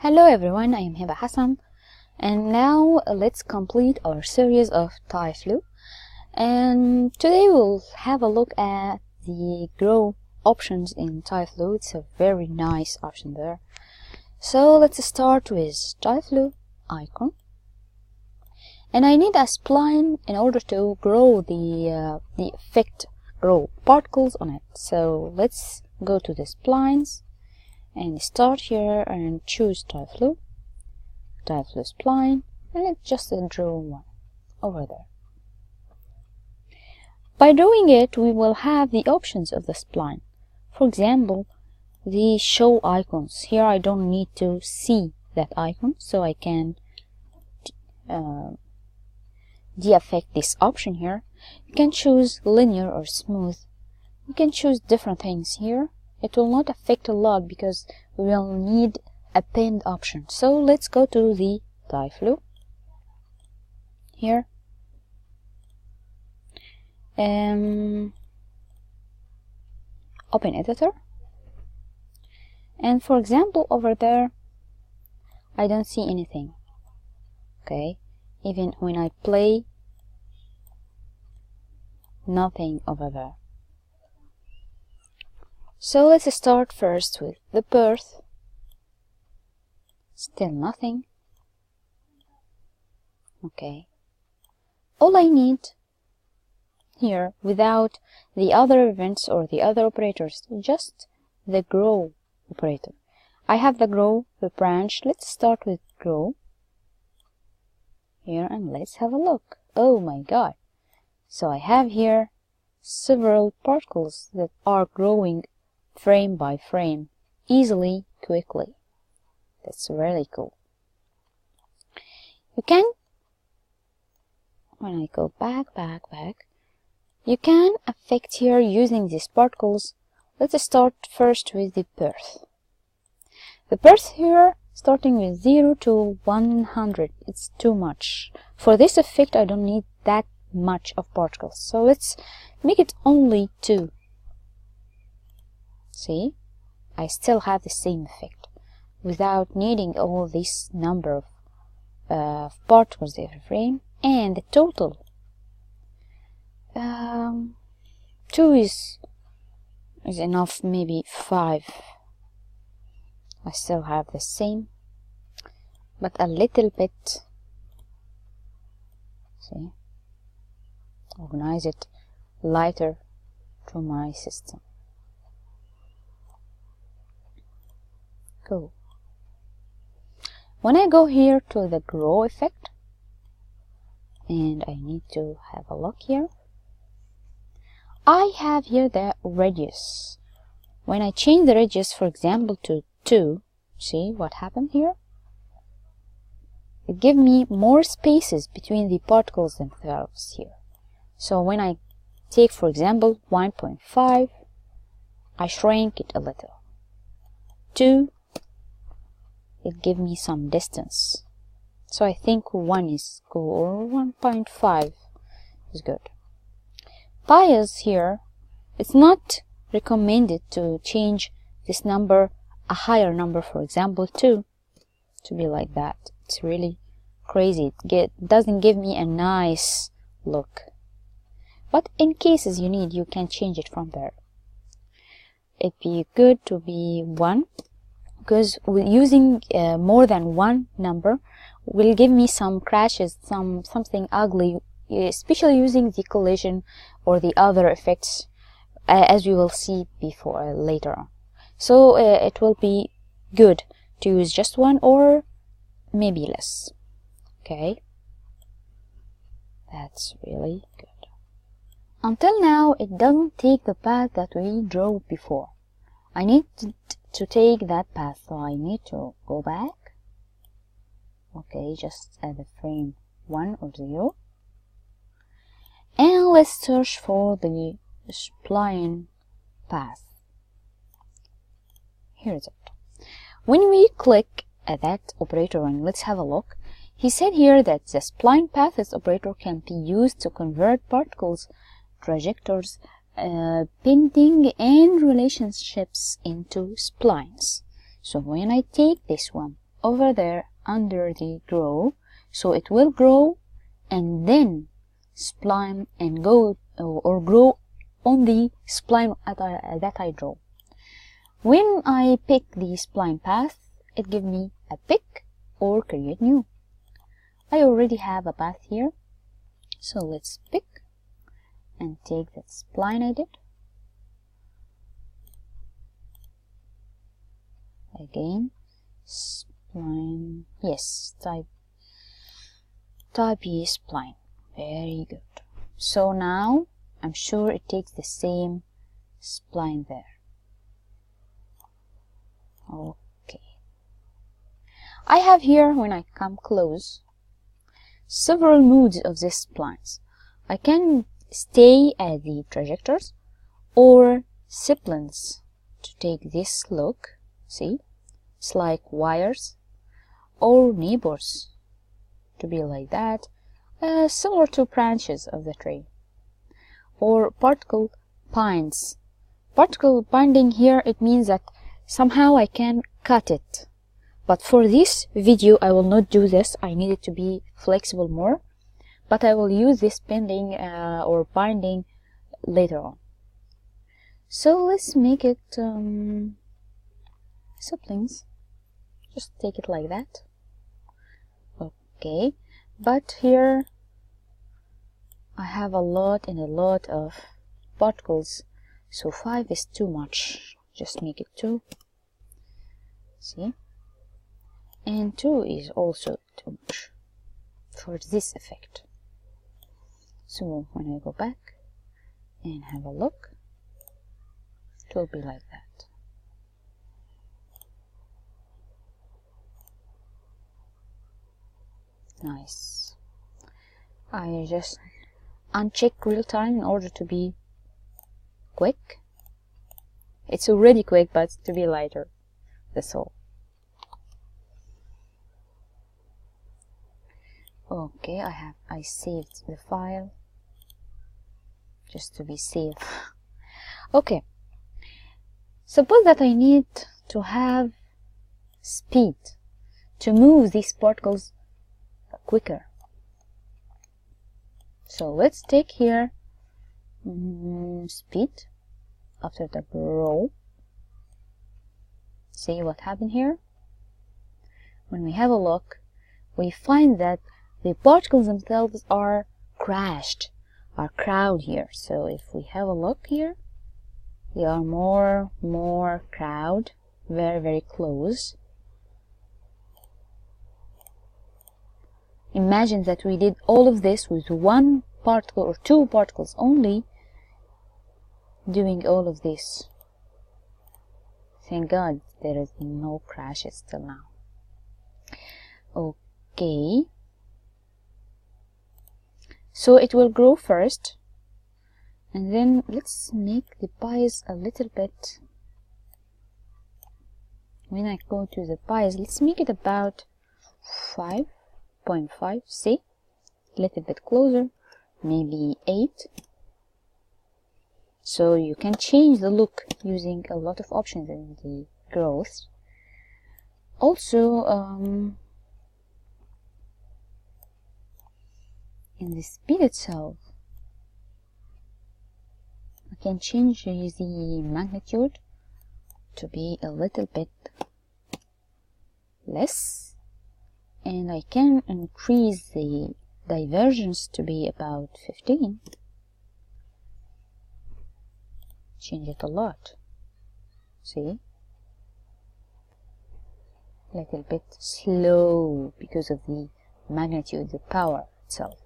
Hello everyone, I am Heba Hassan, and now let's complete our series of Tyflow. And today we'll have a look at the grow options in Tyflow. It's a very nice option there. So let's start with Tyflow icon, and I need a spline in order to grow the effect, grow particles on it. So let's go to the splines and start here and choose Tyflow spline, and let's just draw one over there. By drawing it, we will have the options of the spline. For example, the show icons. Here I don't need to see that icon, so I can deaffect this option here. You can choose linear or smooth. You can choose different things here. It will not affect a lot because we will need a pinned option. So let's go to the Tyflow here. Open editor. And for example, over there, I don't see anything. Okay, even when I play, nothing over there. So let's start first with the birth. Still nothing. Okay. All I need here, without the other events or the other operators, just the grow operator. I have the grow, the branch. Let's start with grow here, and let's have a look. Oh my god. So I have here several particles that are growing frame by frame, easily, quickly. That's really cool. You can, when I go back, you can affect here using these particles. Let's start first with the birth. The birth here, starting with 0 to 100, it's too much. For this effect, I don't need that much of particles. So let's make it only 2. See, I still have the same effect without needing all this number of particles every frame. And the total 2 is enough, maybe 5. I still have the same, but a little bit. See, organize it lighter to my system. Cool. When I go here to the grow effect, and I need to have a look here, I have here the radius. When I change the radius, for example, to 2, see what happened here? It gives me more spaces between the particles themselves here. So when I take, for example, 1.5, I shrink it a little. 2, it gives me some distance. So I think 1 is good, or 1.5 is good. Bias here, it's not recommended to change this number, a higher number, for example 2, to be like that. It's really crazy. It doesn't give me a nice look. But in cases you need, you can change it from there. It'd be good to be 1, because using more than one number will give me some crashes, something ugly, especially using the collision or the other effects, as we will see before later on. So it will be good to use just 1 or maybe less. Okay, that's really good. Until now, it doesn't take the path that we drew before. I need to take that path, so I need to go back. Okay, just at the frame 1 or 0, and let's search for the spline path. Here is it. When we click at that operator, and let's have a look, he said here that the spline paths operator can be used to convert particles, trajectories, bending and relationships into splines. So when I take this one over there under the grow, so it will grow and then spline and go or grow on the spline that I draw. When I pick the spline path, it gives me a pick or create new. I already have a path here, so let's pick and take that spline I did. Again, spline, yes, type E spline. Very good. So now I'm sure it takes the same spline there. Okay. I have here, when I come close, several modes of these splines. I can stay at the trajectories or splines to take this look. See, it's like wires or neighbors to be like that, similar to branches of the tree, or particle binds. Particle binding here, it means that somehow I can cut it, but for this video I will not do this. I need it to be flexible more, but I will use this bending or binding later on. So let's make it siblings. Just take it like that. Okay, but here I have a lot of particles, so 5 is too much. Just make it 2. See, and 2 is also too much for this effect. So when I go back and have a look, it will be like that. Nice. I just uncheck real time in order to be quick. It's already quick, but to be lighter. That's all. Okay, I saved the file just to be safe. Okay. Suppose that I need to have speed to move these particles quicker. So let's take here speed after the grow. See what happened here? When we have a look, we find that the particles themselves are crowded here. So if we have a look here, they are more crowded, very close. Imagine that we did all of this with 1 particle or 2 particles only, doing all of this. Thank God there is no crashes till now. Okay, so it will grow first, and then let's make the pies a little bit. When I go to the pies, let's make it about 5.5, see, a little bit closer, maybe 8. So you can change the look using a lot of options in the growth. Also, in the speed itself, I can change the magnitude to be a little bit less, and I can increase the divergence to be about 15. Change it a lot. See? A little bit slow because of the magnitude, the power itself.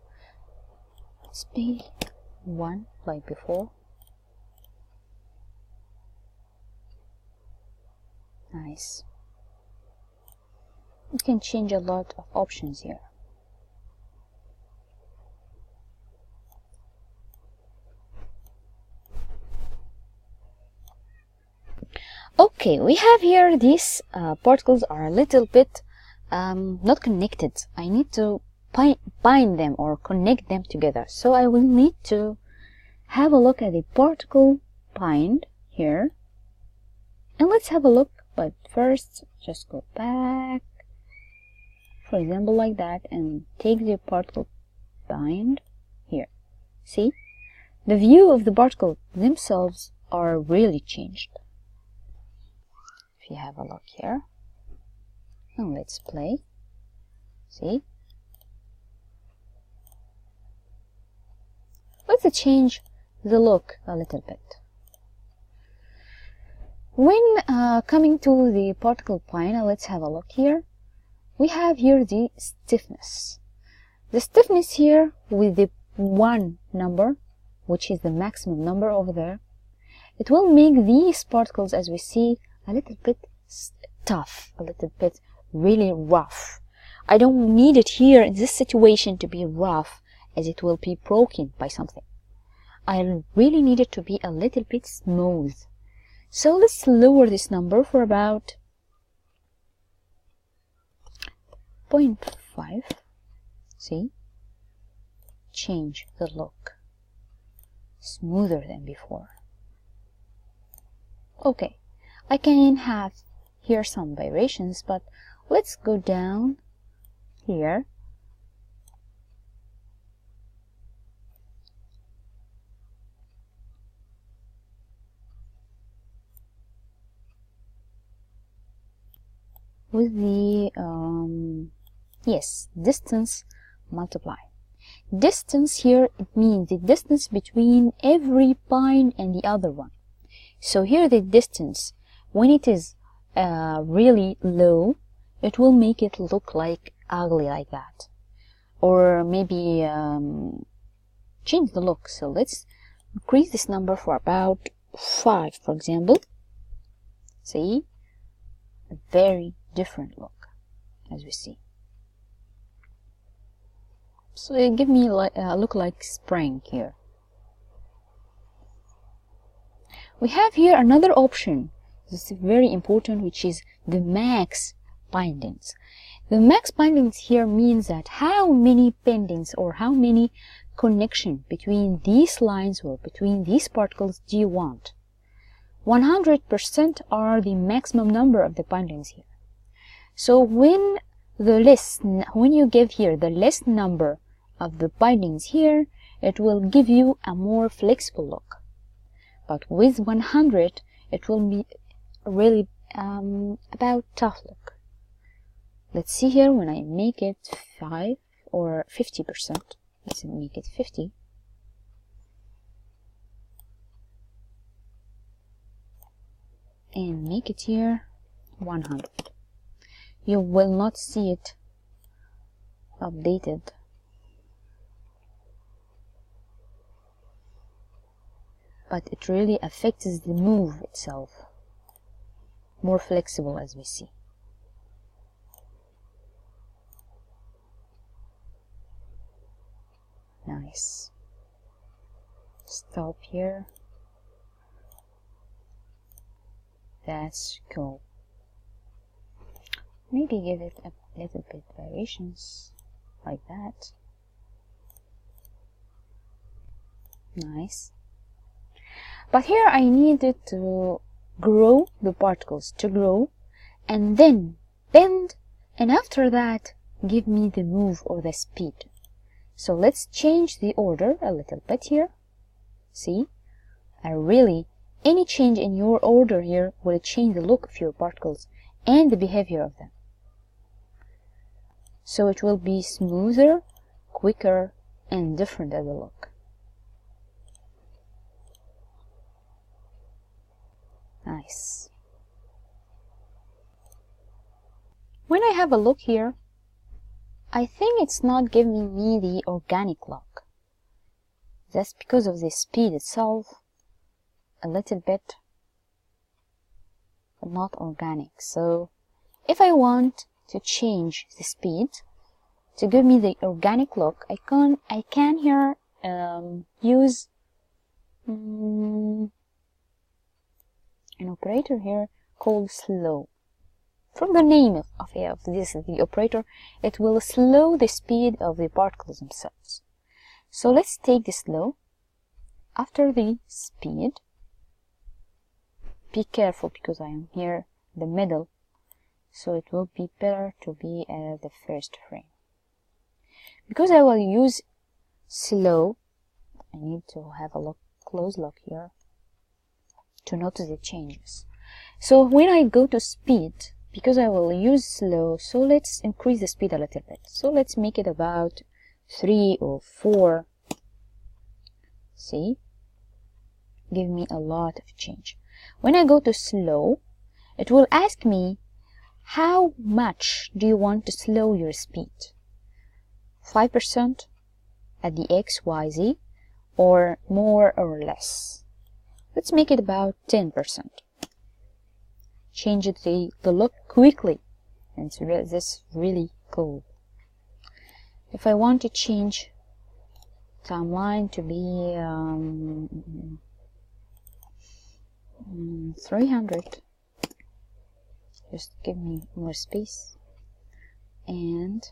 Speed 1 like before. Nice. You can change a lot of options here. Okay, we have here these particles are a little bit not connected. I need to bind them or connect them together. So I will need to have a look at the particle bind here. And let's have a look, but first just go back for example, like that, and take the particle bind here. See? The view of the particles themselves are really changed. If you have a look here, and let's play. See? Let's change the look a little bit. When coming to the particle spline, let's have a look here. We have here the stiffness. The stiffness here with the 1 number, which is the maximum number over there, it will make these particles, as we see, a little bit tough, a little bit really rough. I don't need it here in this situation to be rough, as it will be broken by something. I really need it to be a little bit smooth. So let's lower this number for about 0.5. See? Change the look. Smoother than before. Okay, I can have here some vibrations, but let's go down here. With the distance multiply. Distance here, it means the distance between every point and the other one. So here the distance, when it is really low, it will make it look like ugly like that, or maybe change the look. So let's increase this number for about 5, for example. See, a very different look, as we see. So it give me like look like spring here. We have here another option. This is very important, which is the max bindings. The max bindings here means that how many bindings or how many connection between these lines or between these particles do you want? 100% are the maximum number of the bindings here. So when you give here the less number of the bindings here, it will give you a more flexible look. But with 100, it will be really about tough look. Let's see here when I make it 5 or 50%. Let's make it 50. And make it here 100. You will not see it updated. But it really affects the move itself. More flexible, as we see. Nice. Stop here. That's cool. Maybe give it a little bit variations like that. Nice. But here I needed to grow the particles, to grow and then bend, and after that give me the move or the speed. So let's change the order a little bit here. See, any change in your order here will change the look of your particles and the behavior of them. So it will be smoother, quicker, and different as a look. Nice. When I have a look here, I think it's not giving me the organic look. That's because of the speed itself, a little bit, but not organic. So if I want to change the speed to give me the organic look, I can here use an operator here called slow. From the name of this, the operator, it will slow the speed of the particles themselves. So let's take the slow. After the speed, be careful because I am here in the middle. so it will be better to be at the first frame. Because I will use slow, I need to have a close look here to notice the changes. So when I go to speed, because I will use slow, so let's increase the speed a little bit. So let's make it about 3 or 4. See? Give me a lot of change. When I go to slow, it will ask me, how much do you want to slow your speed? 5% at the X, Y, Z, or more or less? Let's make it about 10%. Change the look quickly, and this is really cool. If I want to change timeline to be 300, just give me more space, and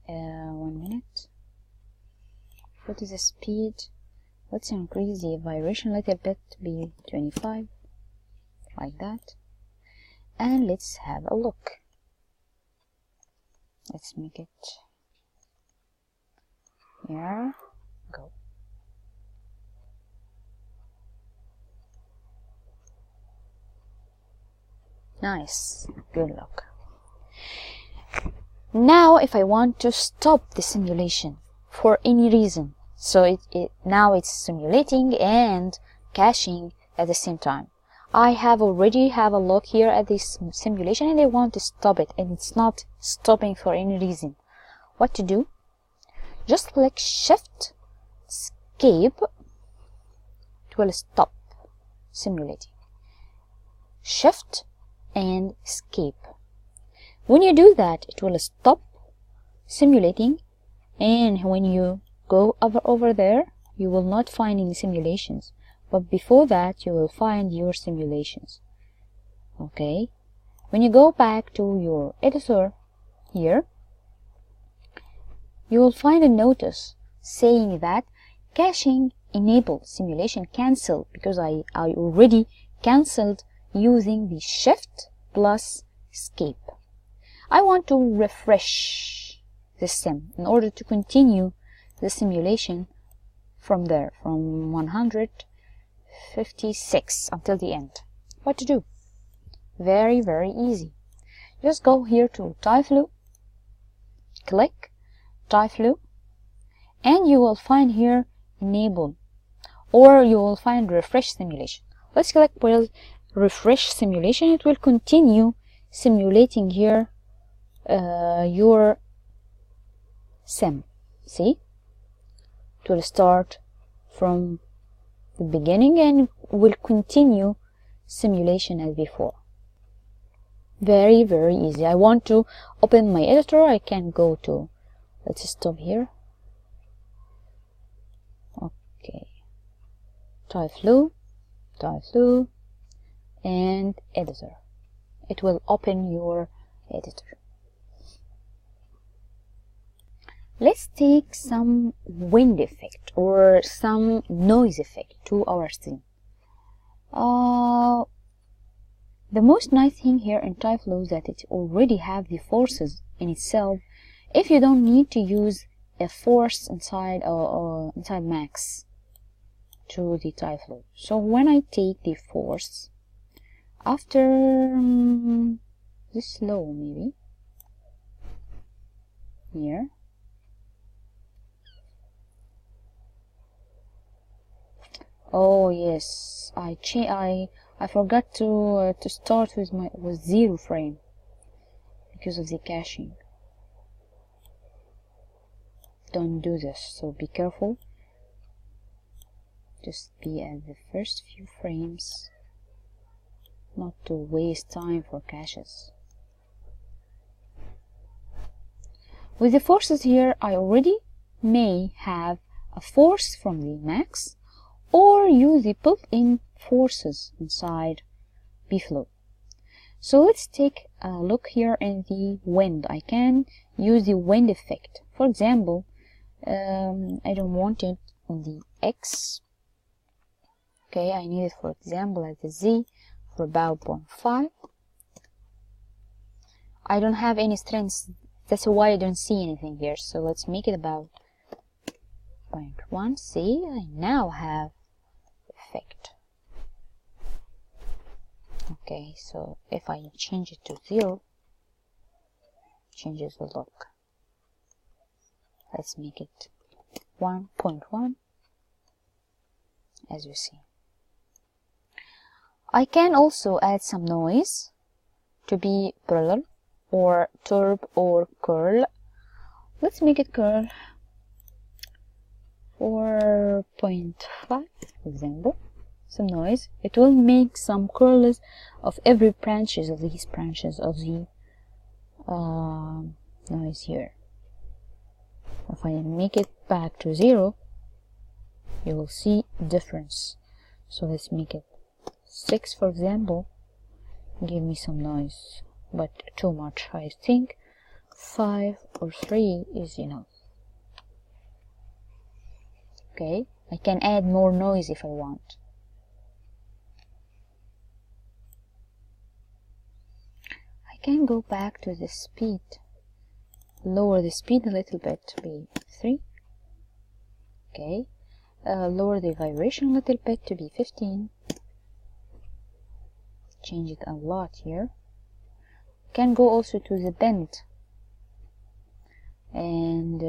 1 minute. What is the speed? Let's increase the vibration a little bit to be 25, like that, and let's have a look. Let's make it here. Go. Nice, good look. Now if I want to stop the simulation for any reason, so now it's simulating and caching at the same time. I already have a look here at this simulation and I want to stop it, and it's not stopping for any reason. What to do? Just click Shift, Escape. It will stop simulating. Shift and Escape. When you do that, it will stop simulating, and when you go over there, you will not find any simulations, but before that you will find your simulations. Okay, when you go back to your editor here, you will find a notice saying that caching enabled, simulation cancelled, because I already cancelled using the Shift plus Escape. I want to refresh the sim in order to continue the simulation from there, from 156 until the end. What to do? Very, very easy. Just go here to Tyflow, click Tyflow, and you will find here enable, or you will find refresh simulation. Let's click refresh simulation. It will continue simulating here your sim. See, it will start from the beginning and will continue simulation as before. Very, very easy. I want to open my editor. I can go to, let's stop here. Okay, Tyflow, and editor. It will open your editor. Let's take some wind effect or some noise effect to our scene. The most nice thing here in Tyflow is that it already have the forces in itself. If you don't need to use a force inside inside max to the Tyflow. So when I take the force after this slow, maybe here. Oh yes, I forgot to start with 0 frame because of the caching. Don't do this, so be careful. Just be at the first few frames, not to waste time for caches. With the forces here, I already may have a force from the max, or use the built-in forces inside Bflow. So let's take a look here in the wind. I can use the wind effect. For example, I don't want it on the X. Okay, I need it, for example, at the Z. for about 0.5. I don't have any strengths, that's why I don't see anything here, so let's make it about 0.1. See, I now have effect. Okay, so if I change it to 0, changes the look. Let's make it 1.1, as you see. I can also add some noise to be parallel or turb or curl. Let's make it curl 4.5, for example. Some noise. It will make some curls of every branches of these branches of the noise here. If I make it back to 0, you will see difference. So let's make it 6, for example. Give me some noise, but too much. I think 5 or 3 is enough. Okay, I can add more noise if I want. I can go back to the speed, lower the speed a little bit to be 3. Okay, lower the vibration a little bit to be 15. Change it a lot here. Can go also to the bend and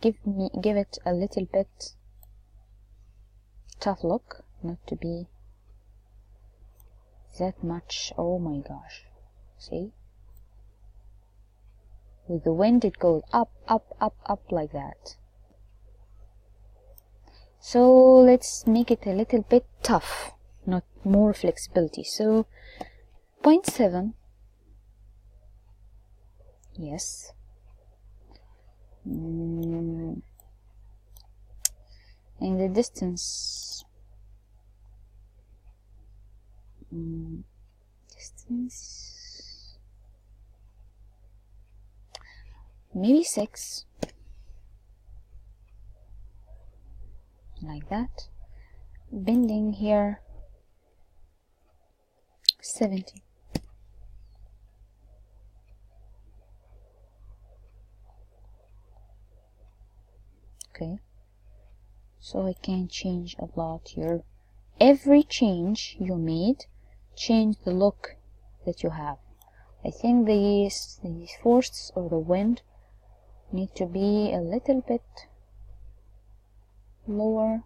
give it a little bit tough look, not to be that much. Oh my gosh, see, with the wind it goes up, up, up, up like that. So let's make it a little bit tough, not more flexibility. So 0.7, yes. In the distance, maybe 6, like that. Bending here 70. Okay, so I can change a lot here. Every change you made change the look that you have. I think these forces or the wind need to be a little bit lower.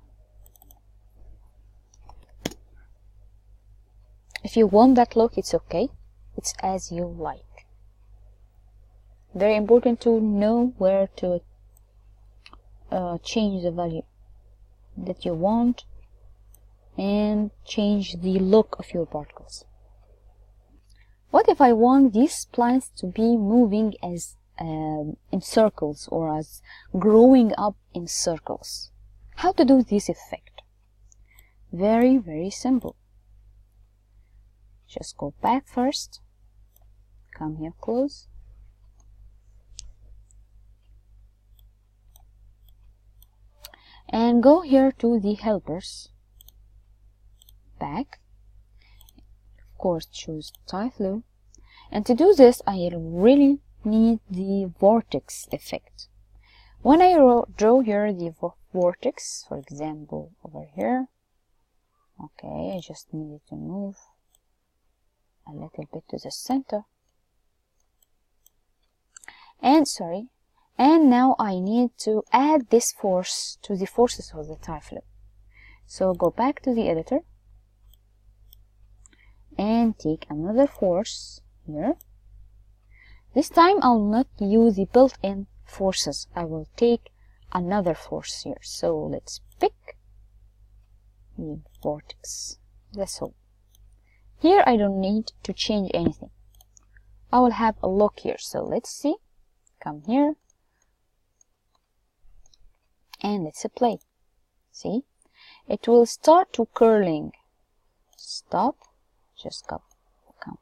If you want that look, it's okay. It's as you like. Very important to know where to change the value that you want and change the look of your particles. What if I want these splines to be moving as in circles or as growing up in circles? How to do this effect? Very, very simple. Just go back first, come here close, and go here to the helpers, back, of course choose Tyflow, and to do this I really need the vortex effect. When I draw here the vortex, for example over here, okay, I just needed to move a little bit to the center, and now I need to add this force to the forces of the Tyflow. So go back to the editor and take another force here. This time I'll not use the built-in forces, I will take another force here. So let's pick the vortex. That's all. Here I don't need to change anything. I will have a look here. So let's see. Come here and let's play. See, it will start to curling. Stop. Just come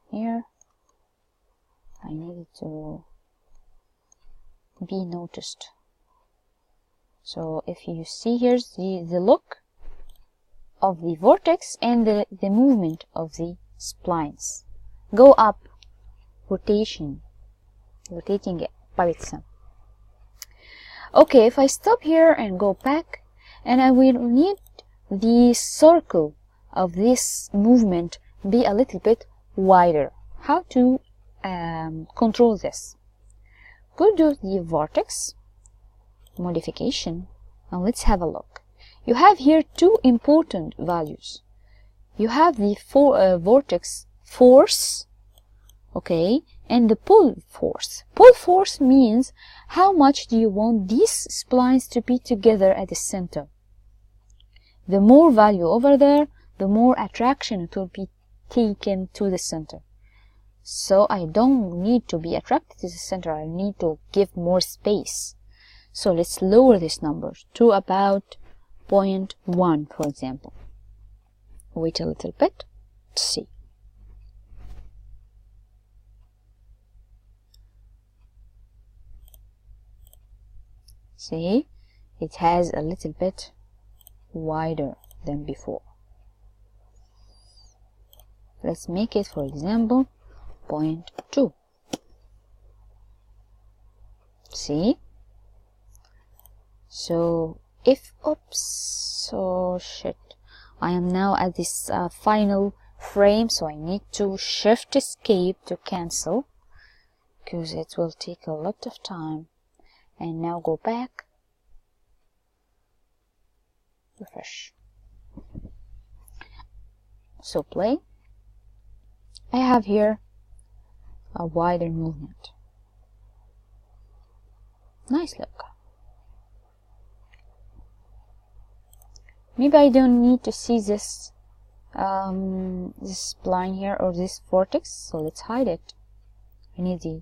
here. I need it to be noticed. So if you see, here's the look of the vortex and the movement of the splines. Go up, rotating it by itself. Okay, if I stop here and go back, and I will need the circle of this movement be a little bit wider. How to control this? Go to the vortex modification and let's have a look. You have here two important values. You have the vortex force, okay, and the pull force. Pull force means how much do you want these splines to be together at the center. The more value over there, the more attraction it will be taken to the center. So I don't need to be attracted to the center, I need to give more space. So let's lower this number to about 0.1, for example. Wait a little bit, let's see. See, it has a little bit wider than before. Let's make it, for example, 0.2. See? So if, oops, oh shit, I am now at this final frame, so I need to shift escape to cancel, because it will take a lot of time. And now go back, refresh. So play. I have here a wider movement. Nice look. Maybe I don't need to see this this spline here or this vortex, so let's hide it. I need the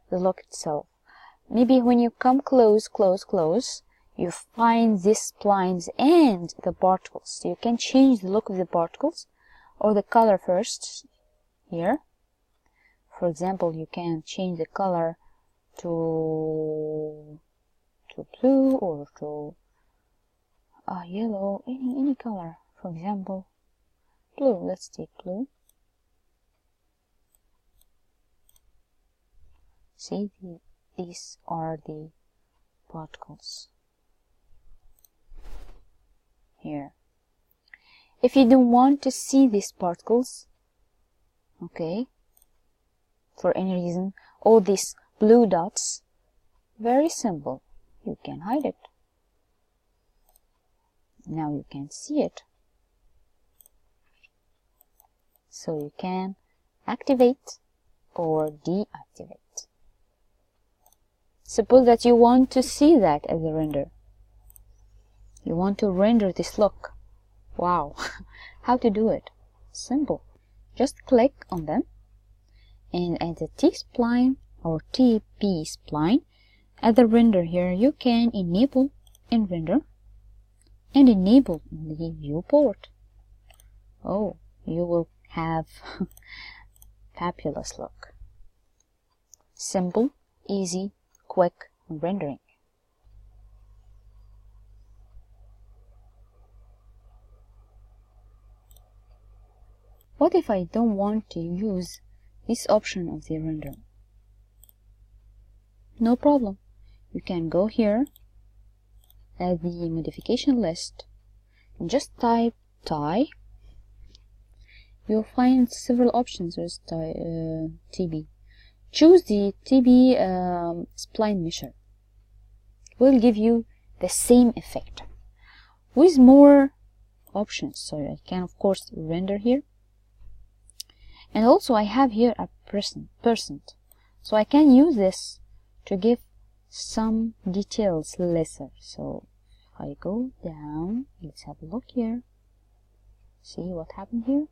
look itself. Maybe when you come close, you find these splines and the particles. So you can change the look of the particles or the color first here. For example, you can change the color to blue or to yellow, any color. For example, blue. Let's take blue. See, these are the particles here. If you don't want to see these particles, okay, for any reason, all these blue dots, very simple, you can hide it. Now you can see it. So you can activate or deactivate. Suppose that you want to see that as a render. You want to render this look. Wow, how to do it? Simple. Just click on them, and at the T-spline or TP spline, at the render here, you can enable in render and enable in the viewport. Oh, you will have fabulous look. Simple, easy, quick rendering. What if I don't want to use this option of the render? No problem. You can go here at the modification list and just type tie. You'll find several options with TB. Choose the TB spline measure. It will give you the same effect with more options. So I can of course render here. And also I have here a percent. So I can use this to give some details lesser. So if I go down, let's have a look here. See what happened here?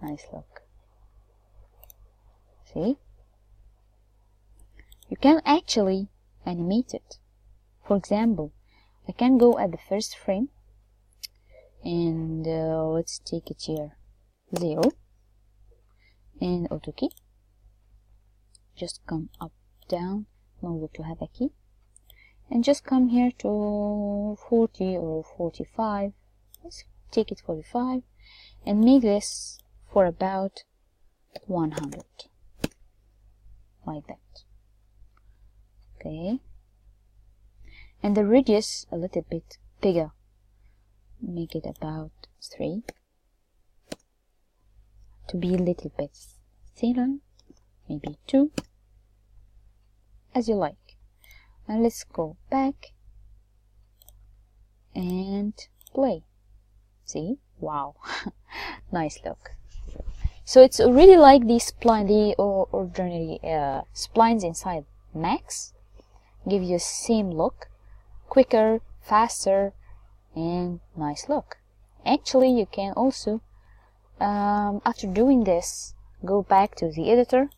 Nice look. See? You can actually animate it. For example, I can go at the first frame and let's take it here 0 and auto key. Just come up, down in order to have a key, and just come here to 40 or 45 let's take it 45 and make this for about 100, like that. Okay, and the radius a little bit bigger, make it about 3, to be a little bit thinner, maybe 2, as you like. And let's go back and play. See? Wow. Nice look. So it's really like the spline, the ordinary splines inside Max. Give you the same look, quicker, faster, and nice look. Actually, you can also, after doing this, go back to the editor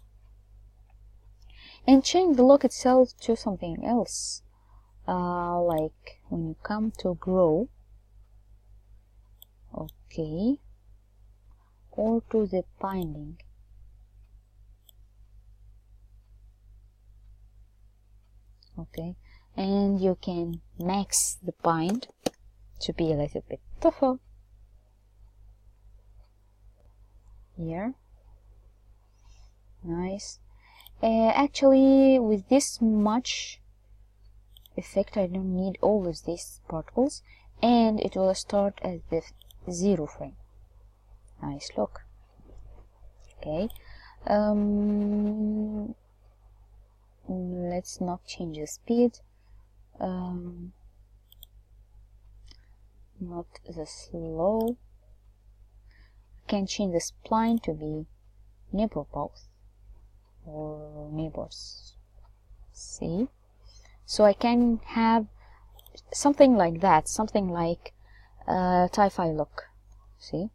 and change the look itself to something else. Like when you come to grow, okay, or to the binding. Okay, and you can max the bind to be a little bit tougher here. Nice. Actually, with this much effect, I don't need all of these particles, and it will start at the 0 frame. Nice look. Okay, let's not change the speed, not the slow. I can change the spline to be neighbor both, or neighbors. See, so I can have something like that, something like Tyflow look. See,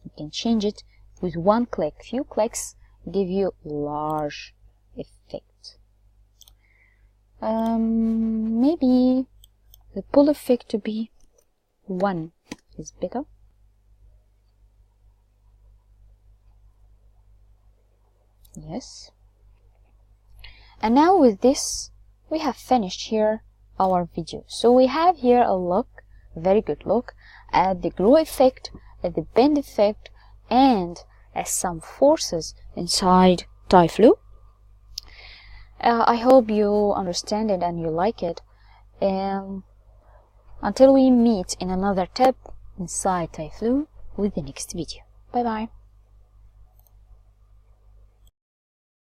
you can change it with one click. Few clicks give you large effect. Maybe the pull effect to be 1 is better. Yes. And now with this, we have finished here our video. So we have here a look, a very good look at the grow effect, at the bend effect, and as some forces inside Tyflow. I hope you understand it and you like it. Until we meet in another tip inside Tyflow with the next video. Bye bye.